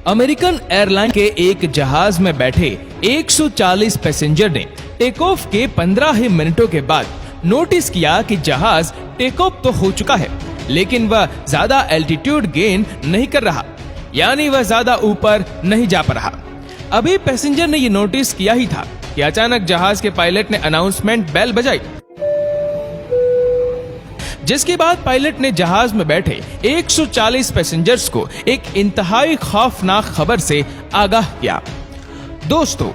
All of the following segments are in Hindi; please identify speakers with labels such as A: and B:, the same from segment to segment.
A: अमेरिकन एयरलाइन के एक जहाज में बैठे 140 पैसेंजर ने टेक ऑफ के 15 ही मिनटों के बाद नोटिस किया कि जहाज टेक ऑफ तो हो चुका है, लेकिन वह ज्यादा एल्टीट्यूड गेन नहीं कर रहा, यानी वह ज्यादा ऊपर नहीं जा पा रहा। अभी पैसेंजर ने ये नोटिस किया ही था कि अचानक जहाज के पायलट ने अनाउंसमेंट बेल बजाई, जिसके बाद पायलट ने जहाज में बैठे 140 पैसेंजर्स को एक इंतहाई खौफनाक खबर से आगाह किया। दोस्तों,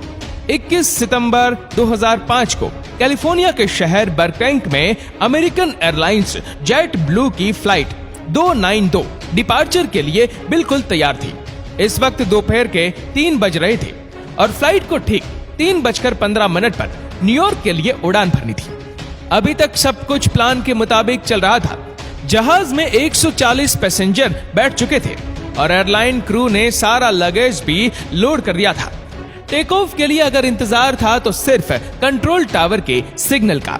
A: 21 सितंबर 2005 को कैलिफोर्निया के शहर बर्कैंक में अमेरिकन एयरलाइंस जेट ब्लू की फ्लाइट 292 डिपार्चर के लिए बिल्कुल तैयार थी। इस वक्त दोपहर के 3 बज रहे थे और फ्लाइट को ठीक 3:15 पर न्यूयॉर्क के लिए उड़ान भरनी थी। अभी तक सब कुछ प्लान के मुताबिक चल रहा था। जहाज में 140 पैसेंजर बैठ चुके थे और एयरलाइन क्रू ने सारा लगेज भी लोड कर दिया था। टेक ऑफ के लिए अगर इंतजार था तो सिर्फ कंट्रोल टावर के सिग्नल का।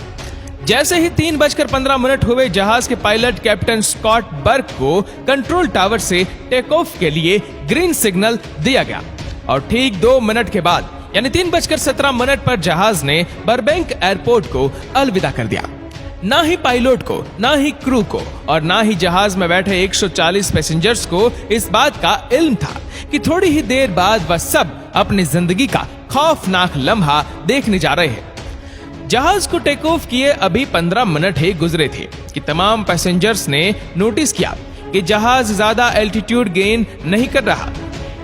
A: जैसे ही 3:15 हुए, जहाज के पायलट कैप्टन स्कॉट बर्क को कंट्रोल टावर से टेक ऑफ के लिए ग्रीन सिग्नल दिया गया और ठीक 2 मिनट के बाद यानी 3:17 पर जहाज ने बर्बैंक एयरपोर्ट को अलविदा कर दिया। ना ही पायलट को, ना ही क्रू को और ना ही जहाज में बैठे 140 पैसेंजर्स को इस बात का इल्म था कि थोड़ी ही देर बाद वह सब अपनी जिंदगी का खौफनाक लम्हा देखने जा रहे हैं। जहाज को टेक ऑफ किए अभी 15 मिनट ही गुजरे थे कि तमाम पैसेंजर्स ने नोटिस किया कि जहाज ज्यादा एल्टीट्यूड गेन नहीं कर रहा।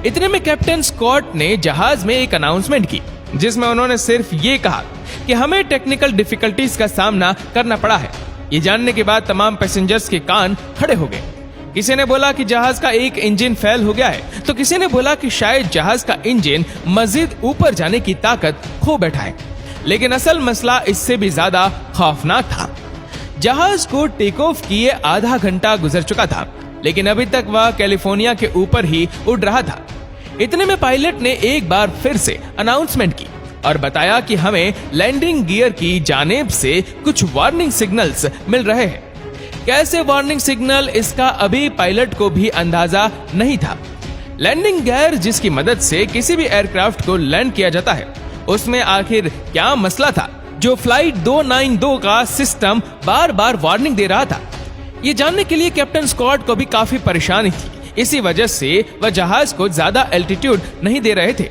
A: इतने में कैप्टन स्कॉट ने जहाज में एक अनाउंसमेंट की, जिसमें उन्होंने सिर्फ ये कहा कि हमें टेक्निकल डिफिकल्टीज का सामना करना पड़ा है। ये जानने के बाद तमाम पैसेंजर्स के कान खड़े हो गए। किसी ने बोला कि जहाज का एक इंजन फेल हो गया है, तो किसी ने बोला कि शायद जहाज का इंजन मजीद ऊपर जाने की ताकत खो बैठा है। लेकिन असल मसला इससे भी ज्यादा खौफनाक था। जहाज को टेक ऑफ किए आधा घंटा गुजर चुका था, लेकिन अभी तक वह कैलिफोर्निया के ऊपर ही उड़ रहा था। इतने में पायलट ने एक बार फिर से अनाउंसमेंट की और बताया कि हमें लैंडिंग गियर की जानिब से कुछ वार्निंग सिग्नल्स मिल रहे हैं। कैसे वार्निंग सिग्नल, इसका अभी पायलट को भी अंदाजा नहीं था। लैंडिंग गियर जिसकी मदद से किसी भी एयरक्राफ्ट को लैंड किया जाता है, उसमें आखिर क्या मसला था जो फ्लाइट 292 का सिस्टम बार बार वार्निंग दे रहा था। ये जानने के लिए कैप्टन स्कॉट को भी काफी परेशानी थी। इसी वजह से वह जहाज को ज्यादा एल्टीट्यूड नहीं दे रहे थे।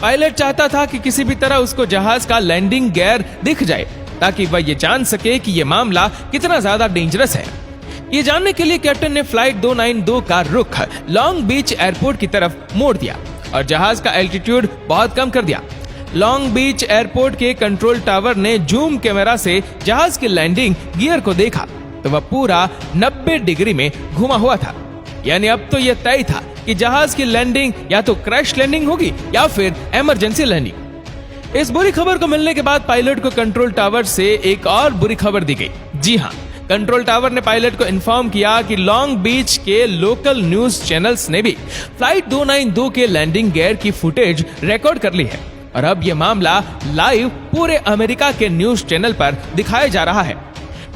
A: पायलट चाहता था कि किसी भी तरह उसको जहाज का लैंडिंग गियर दिख जाए ताकि वह ये जान सके कि ये मामला कितना ज्यादा डेंजरस है। ये जानने के लिए कैप्टन ने फ्लाइट 292 का रुख लॉन्ग बीच एयरपोर्ट की तरफ मोड़ दिया और जहाज का एल्टीट्यूड बहुत कम कर दिया। लॉन्ग बीच एयरपोर्ट के कंट्रोल टावर ने जूम कैमरा से जहाज के लैंडिंग गियर को देखा तो वह पूरा 90 डिग्री में घुमा हुआ था। यानी अब तो यह तय था कि जहाज की लैंडिंग या तो क्रैश लैंडिंग होगी या फिर इमरजेंसी लैंडिंग। इस बुरी खबर को मिलने के बाद पायलट को कंट्रोल टावर से एक और बुरी खबर दी गई। जी हाँ, कंट्रोल टावर ने पायलट को इन्फॉर्म किया कि लॉन्ग बीच के लोकल न्यूज चैनल्स ने भी फ्लाइट 292 के लैंडिंग गियर की फुटेज रिकॉर्ड कर ली है और अब यह मामला लाइव पूरे अमेरिका के न्यूज चैनल पर दिखाया जा रहा है।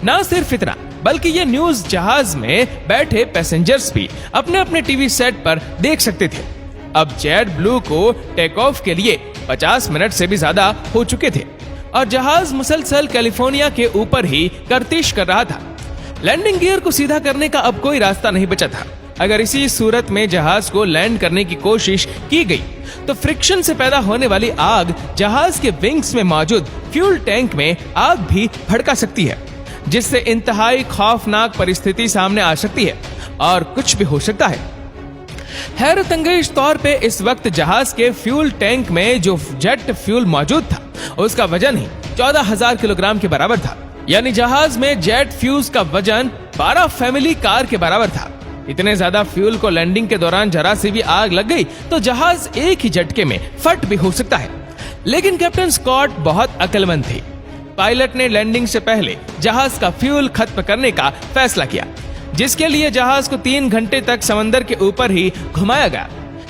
A: ना सिर्फ इतना, बल्कि ये न्यूज जहाज में बैठे पैसेंजर्स भी अपने अपने टीवी सेट पर देख सकते थे। अब जेट ब्लू को टेक ऑफ के लिए 50 मिनट से भी ज्यादा हो चुके थे और जहाज मुसलसल कैलिफोर्निया के ऊपर ही गर्दिश कर रहा था। लैंडिंग गियर को सीधा करने का अब कोई रास्ता नहीं बचा था। अगर इसी सूरत में जहाज को लैंड करने की कोशिश की गई तो फ्रिक्शन से पैदा होने वाली आग जहाज के विंग्स में मौजूद फ्यूल टैंक में आग भी भड़का सकती है, जिससे इंतहाई खौफनाक परिस्थिति सामने आ सकती है और कुछ भी हो सकता है। हैरत अंगेज तौर पे इस वक्त जहाज के फ्यूल टैंक में जो जेट फ्यूल मौजूद था, उसका वजन ही 14,000 किलोग्राम के बराबर था। यानी जहाज में जेट फ्यूज का वजन 12 फैमिली कार के बराबर था। इतने ज्यादा फ्यूल को लैंडिंग के दौरान जरा सी भी आग लग गई तो जहाज एक ही झटके में फट भी हो सकता है। लेकिन कैप्टन स्कॉट बहुत अक्लमंद थे। पायलट ने लैंडिंग से पहले जहाज का फ्यूल खत्म करने का फैसला किया, जिसके लिए जहाज को 3 घंटे तक समंदर के ऊपर ही घुमाया गया।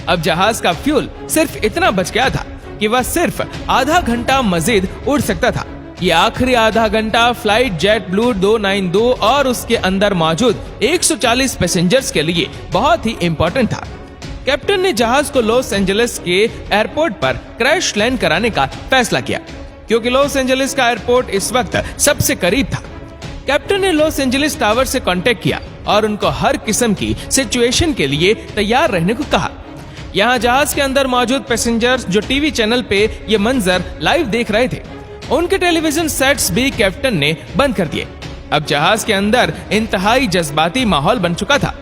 A: अब जहाज का फ्यूल सिर्फ इतना बच गया था कि वह सिर्फ आधा घंटा मजीद उड़ सकता था। ये आखिरी आधा घंटा फ्लाइट जेट ब्लू 292 और उसके अंदर मौजूद 140 पैसेंजर्स के लिए बहुत ही इंपॉर्टेंट था। कैप्टन ने जहाज को लॉस एंजलिस के एयरपोर्ट पर क्रैश लैंड कराने का फैसला किया, क्योंकि लॉस एंजलिस का एयरपोर्ट इस वक्त सबसे करीब था। कैप्टन ने लॉस एंजलिस टावर से कांटेक्ट किया और उनको हर किस्म की सिचुएशन के लिए तैयार रहने को कहा। यहाँ जहाज के अंदर मौजूद पैसेंजर्स जो टीवी चैनल पे ये मंजर लाइव देख रहे थे, उनके टेलीविजन सेट्स भी कैप्टन ने बंद कर दिए। अब जहाज के अंदर इंतहाई जज्बाती माहौल बन चुका था।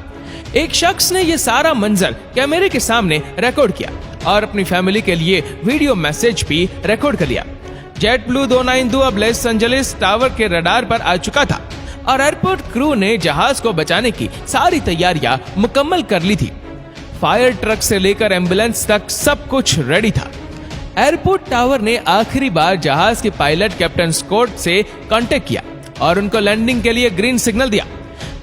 A: एक शख्स ने ये सारा मंजर कैमरे के सामने रिकॉर्ड किया और अपनी फैमिली के लिए वीडियो मैसेज भी रिकॉर्ड कर लिया। जेट ब्लू 292 अब लॉस एंजलिस टावर के रडार पर आ चुका था और एयरपोर्ट क्रू ने जहाज को बचाने की सारी तैयारियां मुकम्मल कर ली थी। फायर ट्रक से लेकर एम्बुलेंस तक सब कुछ रेडी था। एयरपोर्ट टावर ने आखिरी बार जहाज के पायलट कैप्टन स्कॉट से कांटेक्ट किया और उनको लैंडिंग के लिए ग्रीन सिग्नल दिया।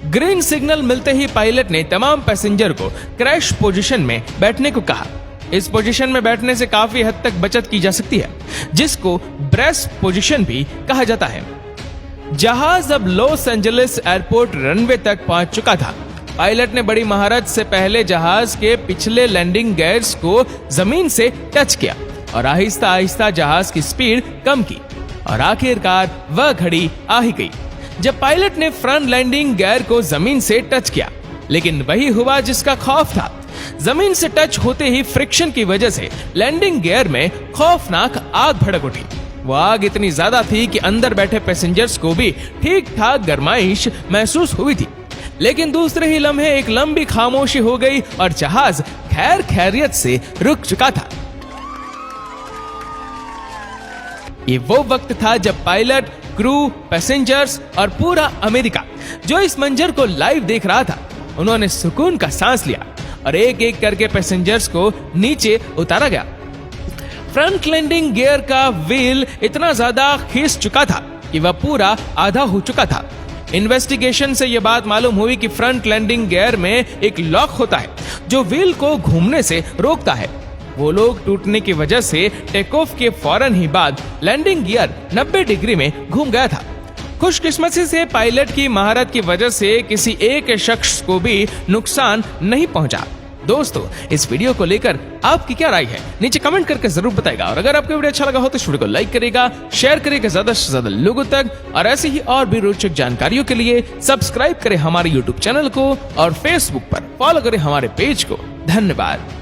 A: ग्रीन सिग्नल मिलते ही पायलट ने तमाम पैसेंजर को क्रैश पोजीशन में बैठने को कहा। इस पोजीशन में बैठने से काफी हद तक बचत की जा सकती है, जिसको ब्रेस्ट पोजीशन भी कहा जाता है। जहाज अब लॉस एंजलिस एयरपोर्ट रनवे तक पहुंच चुका था। पायलट ने बड़ी महारत से पहले जहाज के पिछले लैंडिंग गियर्स को जमीन से टच किया और आहिस्ता आहिस्ता जहाज की स्पीड कम की और आखिरकार वह घड़ी आ ही गई जब पायलट ने फ्रंट लैंडिंग गियर को जमीन से टच किया। लेकिन वही हुआ जिसका खौफ था। जमीन से टच होते ही फ्रिक्शन की वजह से लैंडिंग गियर में खौफनाक आग भड़क उठी। वो आग इतनी ज्यादा थी कि अंदर बैठे पैसेंजर्स को भी ठीक ठाक गर्माइश महसूस हुई थी। लेकिन दूसरे ही लम्हे एक लंबी खामोशी हो गई और जहाज खैर खैरियत से रुक चुका था। ये वो वक्त था जब पायलट, क्रू, पैसेंजर्स और पूरा अमेरिका जो इस मंजर को लाइव देख रहा था, उन्होंने सुकून का सांस लिया और एक एक करके पैसेंजर्स को नीचे उतारा गया। फ्रंट लैंडिंग गियर का व्हील इतना ज्यादा खींच चुका था कि वह पूरा आधा हो चुका था। इन्वेस्टिगेशन से यह बात मालूम हुई कि फ्रंट लैंडिंग गियर में एक लॉक होता है जो व्हील को घूमने से रोकता है। वो लोग टूटने की वजह से टेक ऑफ के फौरन ही बाद लैंडिंग गियर 90 डिग्री में घूम गया था। खुशकिस्मती से पायलट की महारत की वजह से किसी एक शख्स को भी नुकसान नहीं पहुंचा। दोस्तों, इस वीडियो को लेकर आपकी क्या राय है नीचे कमेंट करके जरूर बताएगा और अगर आपको वीडियो अच्छा लगा हो तो इस वीडियो को लाइक करेगा, शेयर करेगा ज्यादा से ज्यादा लोगों तक और ऐसे ही और भी रोचक जानकारियों के लिए सब्सक्राइब करें हमारे यूट्यूब चैनल को और फेसबुक पर फॉलो करें हमारे पेज को। धन्यवाद।